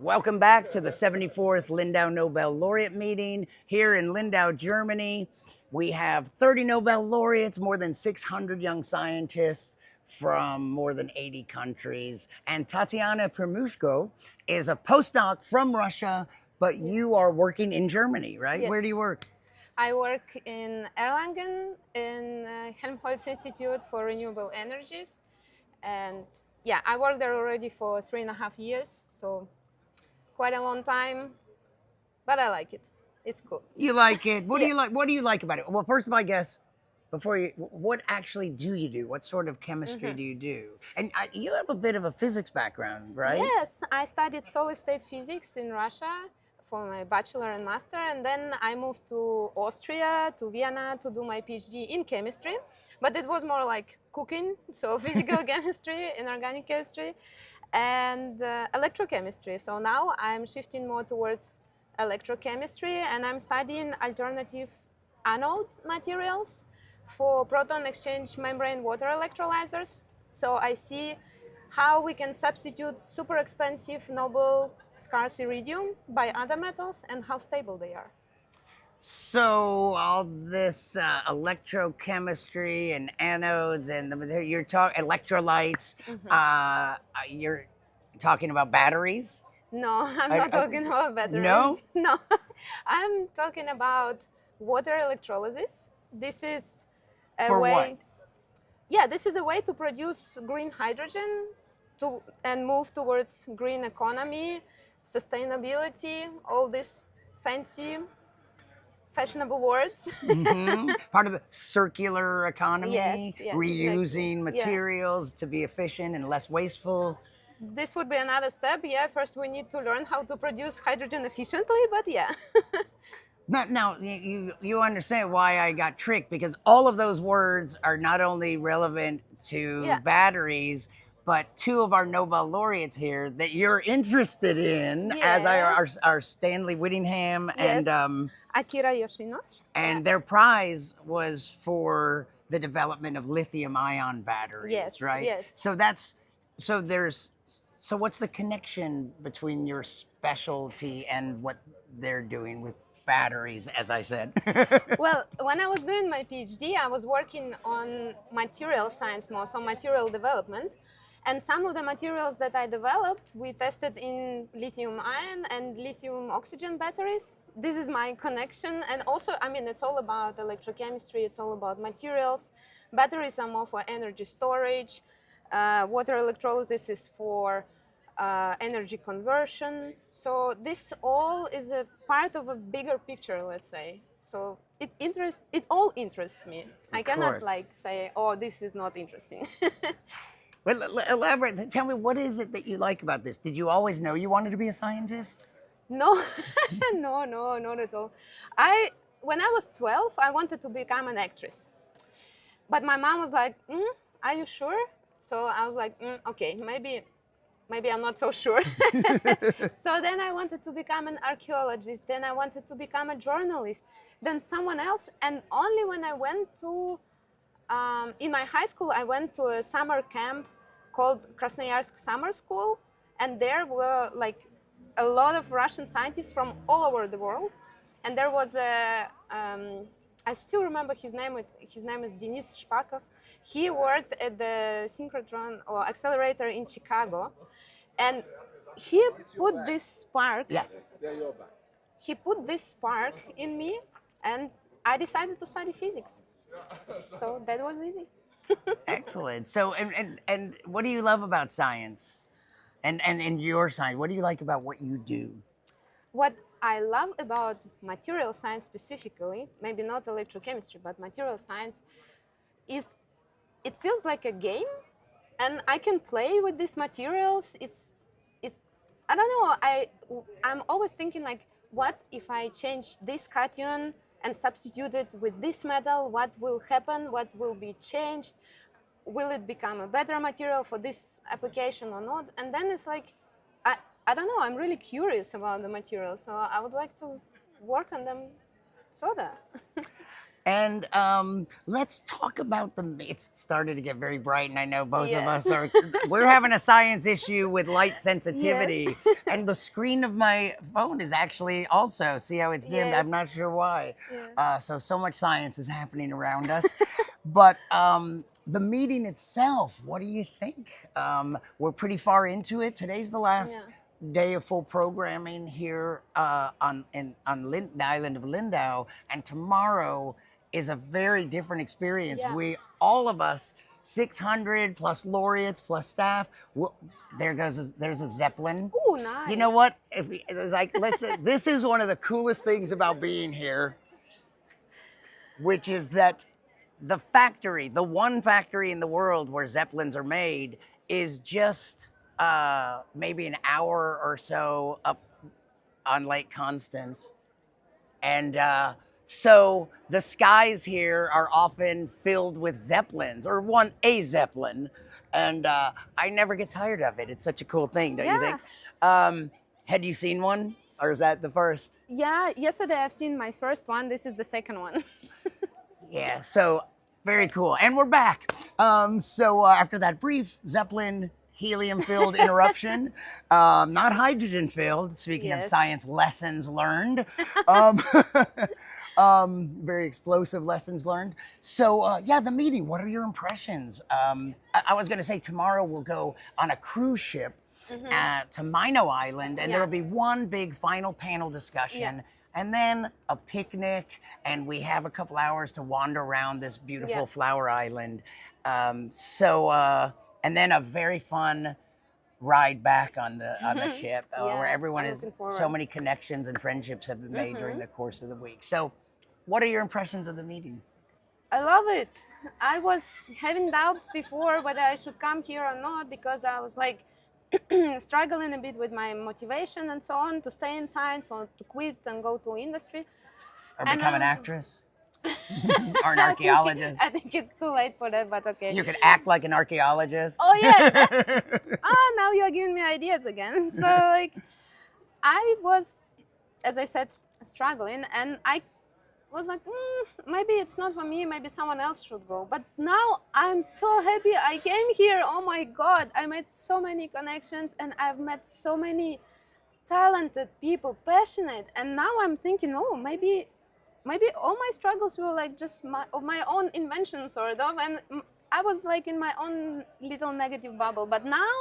Welcome back to the 74th Lindau Nobel Laureate Meeting here in Lindau, Germany. We have 30 Nobel laureates, more than 600 young scientists from more than 80 countries. And Tatiana Priamushko is a postdoc from Russia, but you are working in Germany, right? Yes. Where do you work? I work in Erlangen in Helmholtz Institute for Renewable Energies. And yeah, I worked there already for 3.5 years, so quite a long time, but I like it. It's cool. You like it? What do Yeah. you like? What do you like about it? Well, first of all, I guess before you, what actually do you do? What sort of chemistry do you do? And you have a bit of a physics background, right? Yes, I studied solid state physics in Russia for my bachelor and master, and then I moved to Austria, to Vienna, to do my PhD in chemistry. But it was more like cooking, so physical chemistry, inorganic chemistry, and electrochemistry. So now I'm shifting more towards electrochemistry, and I'm studying alternative anode materials for proton exchange membrane water electrolyzers. So I see how we can substitute super expensive noble scarce iridium by other metals and how stable they are. So all this electrochemistry and anodes and the material you're talking electrolytes, you're talking about batteries. No, I'm not talking about batteries. No? No, I'm talking about water electrolysis. This is a For way. what? Yeah, this is a way to produce green hydrogen and move towards green economy, sustainability, all these fancy, fashionable words. Part of the circular economy, Yes, reusing exactly. materials to be efficient and less wasteful. This would be another step. Yeah, first we need to learn how to produce hydrogen efficiently, but yeah. Now you understand why I got tricked, because all of those words are not only relevant to Yeah. batteries, but two of our Nobel laureates here that you're interested in, as Yes. our Stanley Whittingham Yes. and Akira Yoshino. their prize was for the development of lithium-ion batteries, Yes, right? yes. So what's the connection between your specialty and what they're doing with batteries, as I said? Well, when I was doing my PhD, I was working on material science more, so material development. And some of the materials that I developed, we tested in lithium ion and lithium oxygen batteries. This is my connection. And also, I mean, it's all about electrochemistry, it's all about materials. Batteries are more for energy storage. Water electrolysis is for energy conversion. So this all is a part of a bigger picture, let's say. So it all interests me. I cannot course. like say, oh, this is not interesting. Well, elaborate. Tell me, what is it that you like about this? Did you always know you wanted to be a scientist? No, no, not at all. When I was 12, I wanted to become an actress. But my mom was like, are you sure? So I was like, okay, maybe I'm not so sure. So then I wanted to become an archaeologist. Then I wanted to become a journalist. Then someone else. And only when I went to, in my high school, I went to a summer camp called Krasnoyarsk Summer School. And there were like a lot of Russian scientists from all over the world. And there was I still remember his name. His name is Denis Shpakov. He worked at the synchrotron or accelerator in Chicago. And he put this spark. Yeah. He put this spark in me, and I decided to study physics. So that was easy. Excellent. So, and what do you love about science? And in your science, what do you like about what you do? What I love about material science specifically, maybe not electrochemistry, but material science, is it feels like a game, and I can play with these materials. I don't know. I'm always thinking like, what if I change this cation and substitute it with this metal? What will happen? What will be changed? Will it become a better material for this application or not? And then it's like, I don't know. I'm really curious about the material, so I would like to work on them further. And let's talk about it's started to get very bright, and I know both of us Yes. are. We're having a science issue with light Yes. sensitivity, and the screen of my phone is actually also. See how it's dimmed? I'm Yes. not sure why. Yes. So much science is happening around us, but the meeting itself. What do you think? We're pretty far into it. Today's the last Yeah. day of full programming here on the island of Lindau, and tomorrow is a very different experience. Yeah. All of us, 600 plus laureates plus staff. There's a Zeppelin. Oh, nice. You know what? It's like this is one of the coolest things about being here, which is that the factory, the one factory in the world where Zeppelins are made, is just maybe an hour or so up on Lake Constance. And so the skies here are often filled with Zeppelins, or a Zeppelin. And I never get tired of it. It's such a cool thing, don't you think? Had you seen one? Or is that the first? Yeah, yesterday I've seen my first one. This is the second one. Yeah, so very cool. And we're back. So after that brief Zeppelin helium-filled interruption, not hydrogen-filled, speaking of Yes. science lessons learned, very explosive lessons learned. So yeah, the meeting, what are your impressions? I was gonna say tomorrow we'll go on a cruise ship to Malow Island, and Yeah. there'll be one big final panel discussion. Yeah. And then a picnic, and we have a couple hours to wander around this beautiful Yeah. flower island. And then a very fun ride back on the ship, Yeah, where everyone I'm is looking forward. so many connections and friendships have been made during the course of the week. So, what are your impressions of the meeting? I love it. I was having doubts before whether I should come here or not because I was like struggling a bit with my motivation and so on to stay in science or to quit and go to industry. Or And become an I- actress? Or an archaeologist? I think it's too late for that, but okay. You could act like an archaeologist. Oh yeah. Now you're giving me ideas again. So like, I was, as I said, struggling, and I was like, maybe it's not for me. Maybe someone else should go. But now I'm so happy I came here. Oh my God! I made so many connections, and I've met so many talented people, passionate. And now I'm thinking, oh, maybe all my struggles were like just of my own invention, sort of, and I was like in my own little negative bubble. But now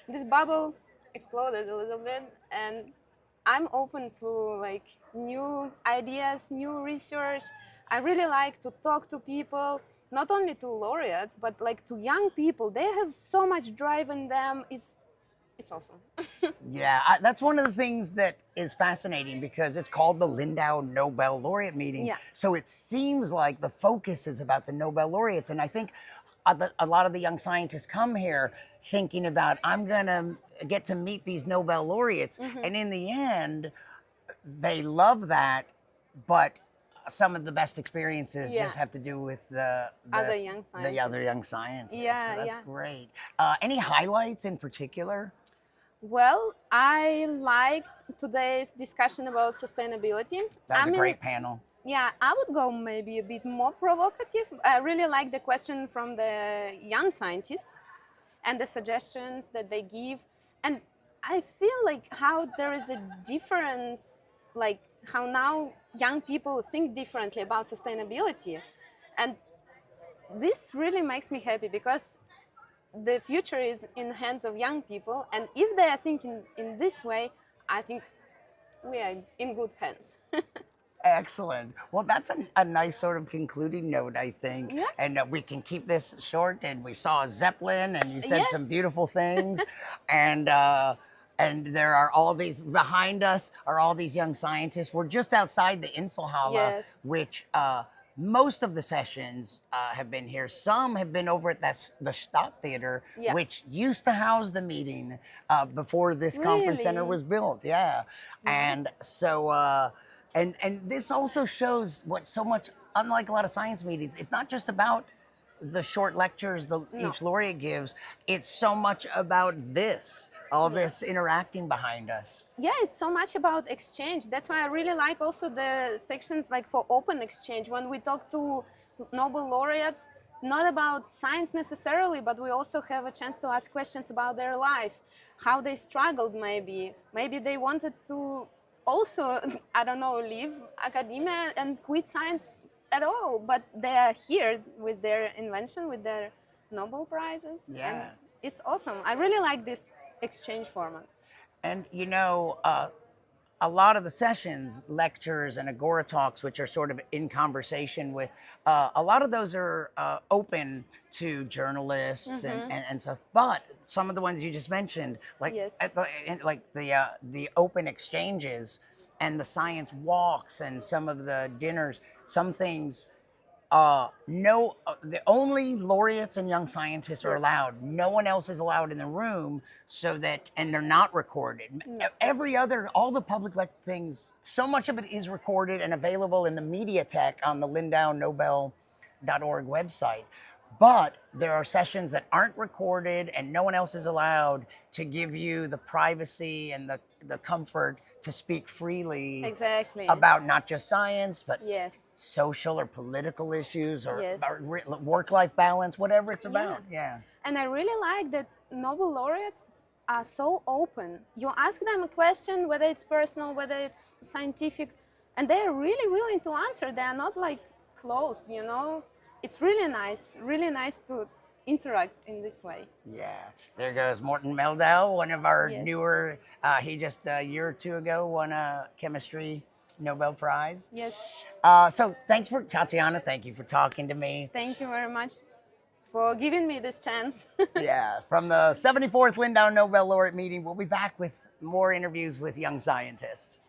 this bubble exploded a little bit, and I'm open to like new ideas, new research. I really like to talk to people, not only to laureates, but like to young people. They have so much drive in them. It's awesome. Yeah, that's one of the things that is fascinating because it's called the Lindau Nobel Laureate Meeting. Yeah. So it seems like the focus is about the Nobel laureates. And I think a lot of the young scientists come here thinking about, I'm going to get to meet these Nobel laureates. And in the end, they love that, but some of the best experiences Yeah. just have to do with the Other young the scientists. other young scientists. Yeah, So that's yeah. great. Any highlights in particular? Well, I liked today's discussion about sustainability. That was I a mean, great panel. Yeah, I would go maybe a bit more provocative. I really like the question from the young scientists and the suggestions that they give. And I feel like how there is a difference, like how now young people think differently about sustainability. And this really makes me happy because the future is in the hands of young people. And if they are thinking in this way, I think we are in good hands. Excellent. Well, that's a nice sort of concluding note, I think. Yeah. And we can keep this short. And we saw a Zeppelin, and you said some Yes. beautiful things. and there are all these behind us are all these young scientists. We're just outside the Inselhalle, Yes. which most of the sessions have been here. Some have been over at the Stadt Theater, Yeah. which used to house the meeting before this conference center Really? was built. Yeah. And Nice. so. And this also shows what so much, unlike a lot of science meetings, it's not just about the short lectures No. each laureate gives. It's so much about this, all this interacting behind us. Yeah, it's so much about exchange. That's why I really like also the sections like for open exchange when we talk to Nobel laureates, not about science necessarily, but we also have a chance to ask questions about their life, how they struggled maybe. Maybe they wanted to also, I don't know, leave academia and quit science at all, but they are here with their invention, with their Nobel Prizes. Yeah. And it's awesome. I really like this exchange format. And you know, a lot of the sessions, lectures and agora talks, which are sort of in conversation with, a lot of those are open to journalists and stuff. But some of the ones you just mentioned, like Yes. the open exchanges and the science walks and some of the dinners, some things. The only laureates and young scientists are Yes. allowed. No one else is allowed in the room, so that, and they're not recorded. No. All the public things, so much of it is recorded and available in the Mediatek on the Lindau Nobel.org website. But there are sessions that aren't recorded and no one else is allowed, to give you the privacy and the comfort to speak freely Exactly. about not just science, but Yes. social or political issues, or, Yes. or work-life balance, whatever it's about. Yeah. And I really like that Nobel laureates are so open. You ask them a question, whether it's personal, whether it's scientific, and they're really willing to answer. They are not like closed, you know? It's really nice to interact in this way. Yeah. There goes Morten Meldau, one of our Yes. newer, he just a year or two ago won a chemistry Nobel Prize. Yes. So thanks for, Tatiana, thank you for talking to me. Thank you very much for giving me this chance. Yeah, from the 74th Lindau Nobel Laureate Meeting, we'll be back with more interviews with young scientists.